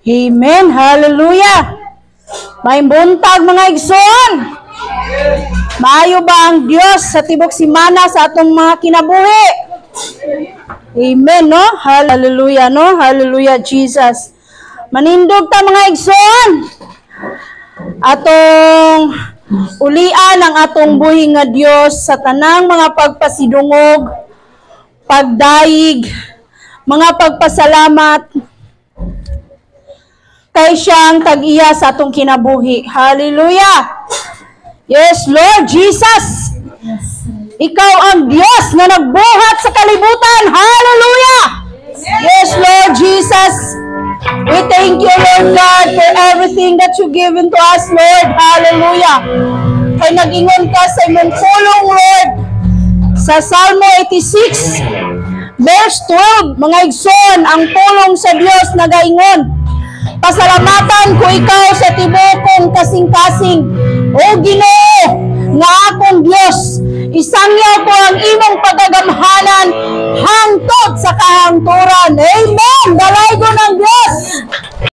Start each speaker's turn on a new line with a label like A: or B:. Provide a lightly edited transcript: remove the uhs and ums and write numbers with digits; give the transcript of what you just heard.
A: Amen. Hallelujah. May buntag mga igsoon. Maayo ba ang Dios sa tibok simana sa atong mga kinabuhi? Amen, no? Hallelujah, no? Hallelujah, Jesus. Manindog ta mga igsoon. Atong ulian ang atong buhi nga Dios sa tanang mga pagpasidungog, pagdaig, mga pagpasalamat, kay siyang tag-iya sa atong kinabuhi. Hallelujah! Yes, Lord Jesus! Ikaw ang Diyos na nagbuhat sa kalibutan. Hallelujah! Yes, Lord Jesus! We thank you, Lord God, for everything that you given to us, Lord. Hallelujah! Kay nag-ingon ka sa imong pulong, Lord, sa Salmo 86, verse 12, mga igsoon, ang pulong sa Diyos nagaingon, pasalamatan ko ikaw sa tibokong kasing-kasing, o Ginoo, nga akong Diyos, isangyaw ko ang imong pagagamhanan hangtod sa kahangturan. Amen!